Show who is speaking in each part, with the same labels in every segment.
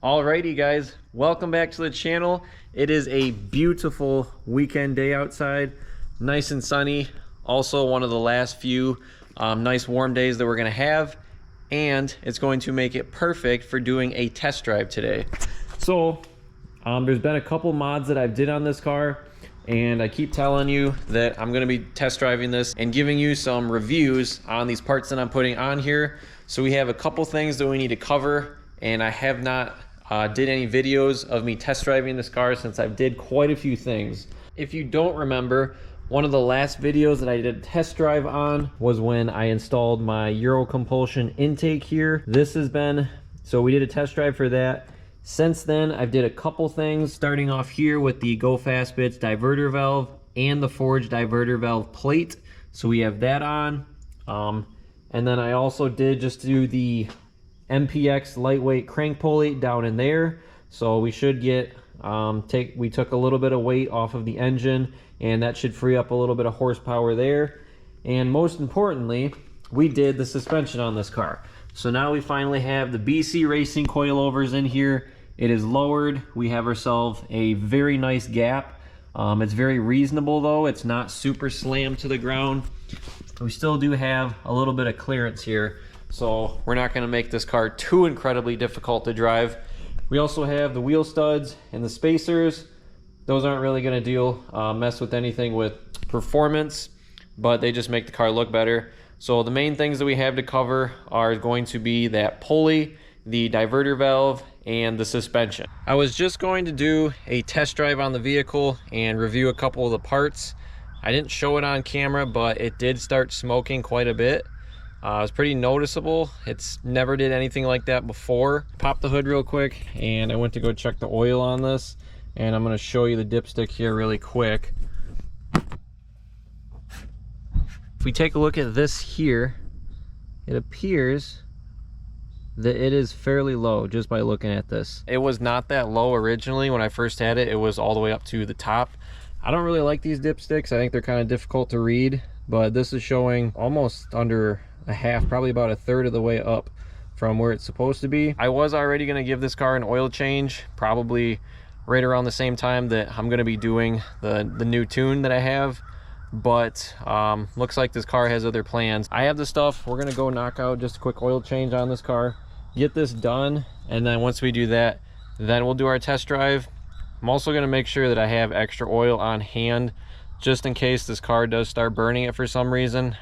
Speaker 1: Alrighty guys, welcome back to the channel. It is a beautiful weekend day outside, nice and sunny. Also one of the last few nice warm days that we're gonna have, and it's going to make it perfect for doing a test drive today. So there's been a couple mods that I've did on this car, and I keep telling you that I'm gonna be test driving this and giving you some reviews on these parts that I'm putting on here. So we have a couple things that we need to cover, and I have not did any videos of me test driving this car since I've did quite a few things. If you don't remember, one of the last videos that I did a test drive on was when I installed my Euro compulsion intake here. This has been, so we did a test drive for that. Since then, I've did a couple things, starting off here with the Go Fast Bits diverter valve and the forged diverter valve plate. So we have that on. And then I also did just do the MPX lightweight crank pulley down in there. So we should get, we took a little bit of weight off of the engine, and that should free up a little bit of horsepower there. And most importantly, we did the suspension on this car. So now we finally have the BC Racing coilovers in here. It is lowered. We have ourselves a very nice gap. It's very reasonable though. It's not super slammed to the ground. We still do have a little bit of clearance here, so we're not going to make this car too incredibly difficult to drive. We also have the wheel studs and the spacers. Those aren't really going to mess with anything with performance, but they just make the car look better. So the main things that we have to cover are going to be that pulley, the diverter valve, and the suspension. I was just going to do a test drive on the vehicle and review a couple of the parts. I didn't show it on camera, but it did start smoking quite a bit. It was pretty noticeable. It's never did anything like that before. Popped the hood real quick, and I went to go check the oil on this, and I'm going to show you the dipstick here really quick. If we take a look at this here, it appears that it is fairly low just by looking at this. It was not that low originally when I first had it. It was all the way up to the top. I don't really like these dipsticks. I think they're kind of difficult to read, but this is showing almost under a half, probably about a third of the way up from where it's supposed to be. I was already going to give this car an oil change, probably right around the same time that I'm going to be doing the new tune that I have, but looks like this car has other plans. I have the stuff. We're going to go knock out just a quick oil change on this car, get this done, and then once we do that, then we'll do our test drive. I'm also going to make sure that I have extra oil on hand just in case this car does start burning it for some reason.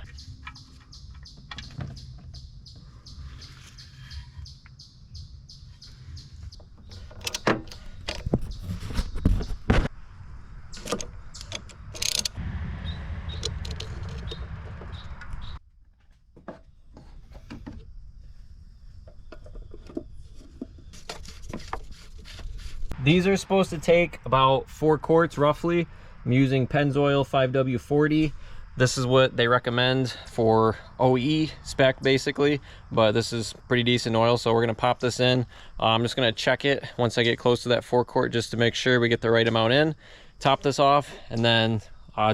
Speaker 1: These are supposed to take about 4 quarts roughly. I'm using Pennzoil 5W40. This is what they recommend for OE spec basically, but this is pretty decent oil, so we're gonna pop this in. I'm just gonna check it once I get close to that 4 quart just to make sure we get the right amount in. Top this off, and then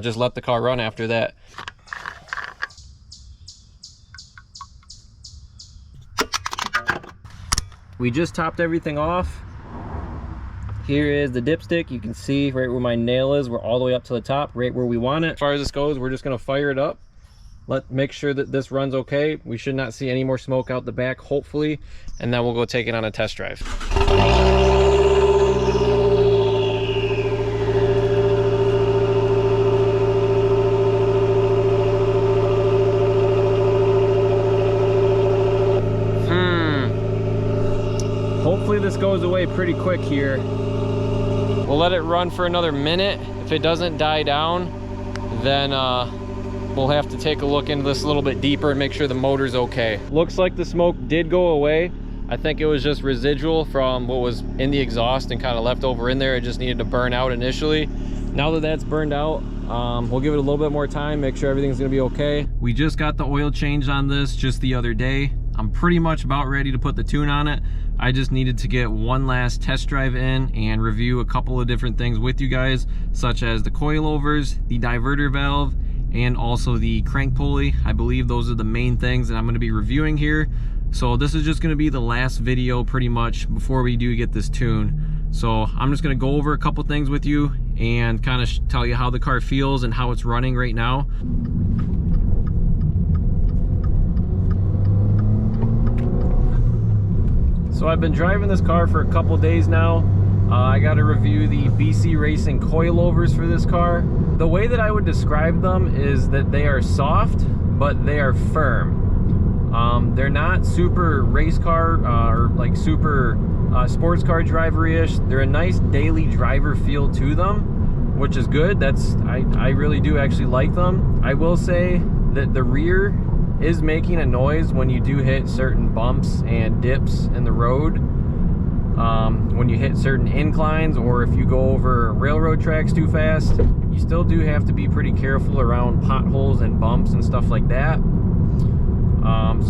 Speaker 1: just let the car run after that. We just topped everything off. Here is the dipstick. You can see right where my nail is. We're all the way up to the top, right where we want it. As far as this goes, we're just gonna fire it up. Make sure that this runs okay. We should not see any more smoke out the back, hopefully, and then we'll go take it on a test drive. Hopefully this goes away pretty quick here. We'll let it run for another minute. If it doesn't die down, then we'll have to take a look into this a little bit deeper and make sure the motor's okay. Looks like the smoke did go away. I think it was just residual from what was in the exhaust and kind of left over in there. It just needed to burn out initially. Now that that's burned out, we'll give it a little bit more time, make sure everything's gonna be okay. We just got the oil changed on this just the other day. I'm pretty much about ready to put the tune on it. I just needed to get one last test drive in and review a couple of different things with you guys, such as the coilovers, the diverter valve, and also the crank pulley. I believe those are the main things that I'm going to be reviewing here. So this is just going to be the last video pretty much before we do get this tuned. So I'm just going to go over a couple things with you and kind of tell you how the car feels and how it's running right now. So I've been driving this car for a couple days now. I got to review the BC Racing coilovers for this car. The way that I would describe them is that they are soft, but they are firm. They're not super race car or like super sports car driver-ish. They're a nice daily driver feel to them, which is good. I really do actually like them. I will say that the rear is making a noise when you do hit certain bumps and dips in the road. When you hit certain inclines, or if you go over railroad tracks too fast, you still do have to be pretty careful around potholes and bumps and stuff like that.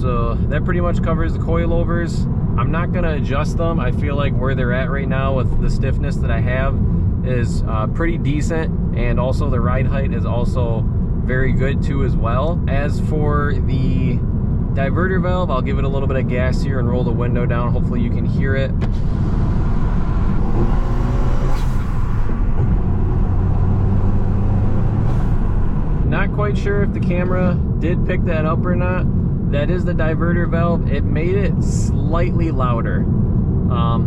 Speaker 1: So that pretty much covers the coilovers. I'm not going to adjust them. I feel like where they're at right now with the stiffness that I have is pretty decent, and also the ride height is also very good too as well. As for the diverter valve, I'll give it a little bit of gas here and roll the window down. Hopefully you can hear it. Not quite sure if the camera did pick that up or not. That is the diverter valve. It made it slightly louder,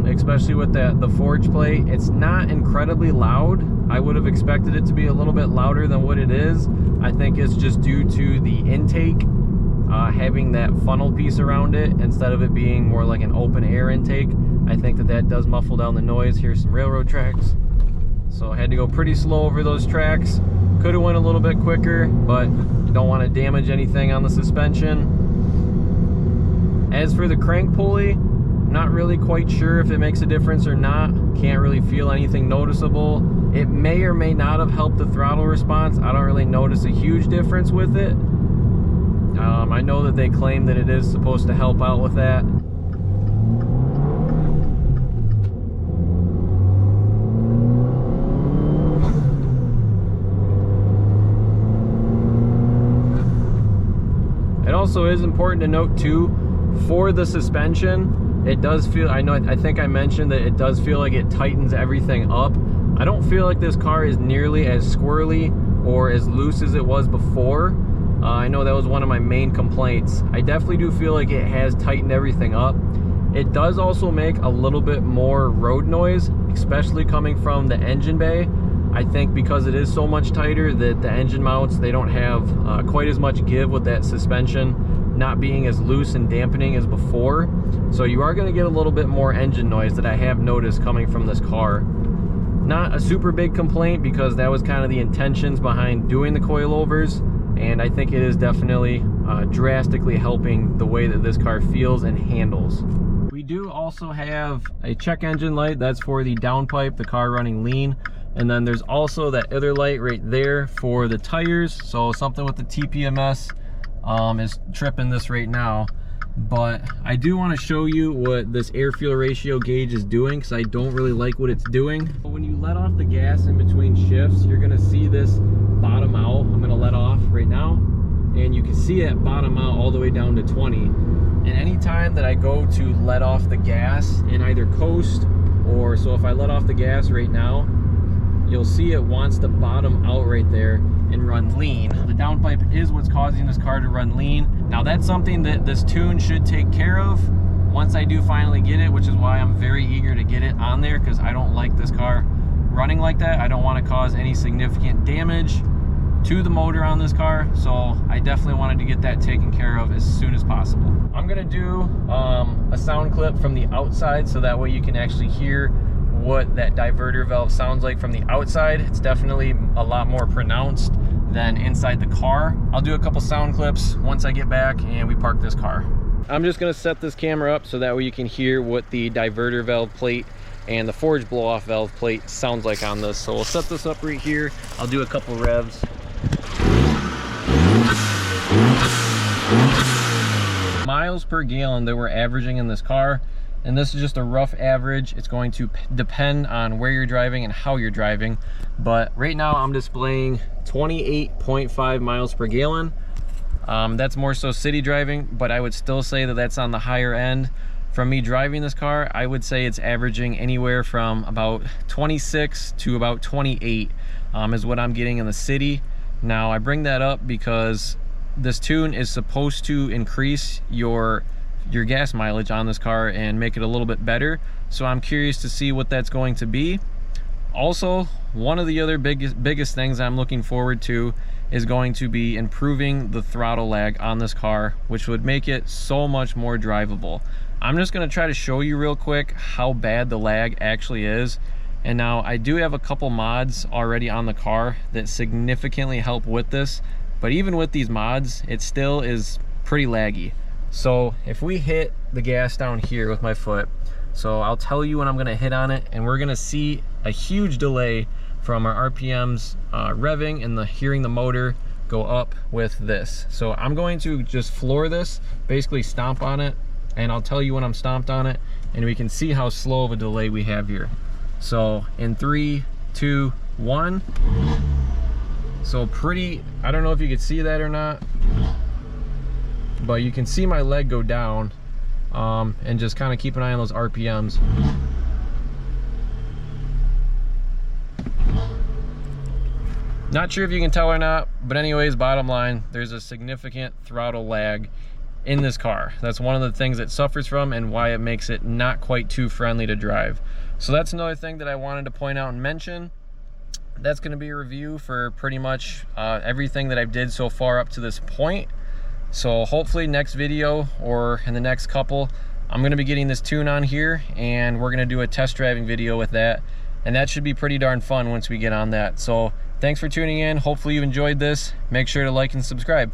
Speaker 1: especially with the forge plate. It's not incredibly loud. I would have expected it to be a little bit louder than what it is. I think it's just due to the intake having that funnel piece around it instead of it being more like an open air intake. I think that does muffle down the noise. Here's some railroad tracks. So I had to go pretty slow over those tracks. Could have went a little bit quicker, but don't want to damage anything on the suspension. As for the crank pulley, I'm not really quite sure if it makes a difference or not. Can't really feel anything noticeable. It may or may not have helped the throttle response. I don't really notice a huge difference with it. I know that they claim that it is supposed to help out with that. It also is important to note too, for the suspension, it does feel, I think I mentioned that it does feel like it tightens everything up. I don't feel like this car is nearly as squirrely or as loose as it was before. I know that was one of my main complaints. I definitely do feel like it has tightened everything up. It does also make a little bit more road noise, especially coming from the engine bay. I think because it is so much tighter that the engine mounts, they don't have quite as much give with that suspension not being as loose and dampening as before. So you are going to get a little bit more engine noise that I have noticed coming from this car. Not a super big complaint because that was kind of the intentions behind doing the coilovers, and I think it is definitely drastically helping the way that this car feels and handles. We do also have a check engine light. That's for the downpipe, the car running lean. And then there's also that other light right there for the tires. So something with the TPMS is tripping this right now. But I do want to show you what this air-fuel ratio gauge is doing, because I don't really like what it's doing. When you let off the gas in between shifts, you're going to see this bottom out. I'm going to let off right now, and you can see it bottom out all the way down to 20. And anytime that I go to let off the gas in either coast, or so if I let off the gas right now, you'll see it wants to bottom out right there and run lean. The downpipe is what's causing this car to run lean. Now that's something that this tune should take care of once I do finally get it, which is why I'm very eager to get it on there, because I don't like this car running like that. I don't want to cause any significant damage to the motor on this car, so I definitely wanted to get that taken care of as soon as possible. I'm gonna do a sound clip from the outside so that way you can actually hear what that diverter valve sounds like from the outside. It's definitely a lot more pronounced than inside the car. I'll do a couple sound clips once I get back and we park this car. I'm just gonna set this camera up so that way you can hear what the diverter valve plate and the forge blow-off valve plate sounds like on this. So we'll set this up right here. I'll do a couple revs. Miles per gallon that we're averaging in this car, and this is just a rough average. It's going to depend on where you're driving and how you're driving, but right now I'm displaying 28.5 miles per gallon. That's more so city driving, but I would still say that that's on the higher end. From me driving this car, I would say it's averaging anywhere from about 26 to about 28 is what I'm getting in the city. Now, I bring that up because this tune is supposed to increase your gas mileage on this car and make it a little bit better. So I'm curious to see what that's going to be. Also, one of the other biggest things I'm looking forward to is going to be improving the throttle lag on this car, which would make it so much more drivable. I'm just going to try to show you real quick how bad the lag actually is. And now I do have a couple mods already on the car that significantly help with this, but even with these mods, it still is pretty laggy. So if we hit the gas down here with my foot, so I'll tell you when I'm going to hit on it, and we're going to see a huge delay from our RPMs revving and hearing the motor go up with this. So I'm going to just floor this, basically stomp on it, and I'll tell you when I'm stomped on it, and we can see how slow of a delay we have here. So in 3, 2, 1. So pretty, I don't know if you could see that or not, but you can see my leg go down, and just kind of keep an eye on those RPMs. Not sure if you can tell or not, but anyways, bottom line, there's a significant throttle lag in this car. That's one of the things it suffers from and why it makes it not quite too friendly to drive. So that's another thing that I wanted to point out and mention. That's going to be a review for pretty much everything that I've did so far up to this point. So hopefully next video or in the next couple, I'm going to be getting this tune on here, and we're going to do a test driving video with that, and that should be pretty darn fun once we get on that. So thanks for tuning in. Hopefully you enjoyed this. Make sure to like and subscribe.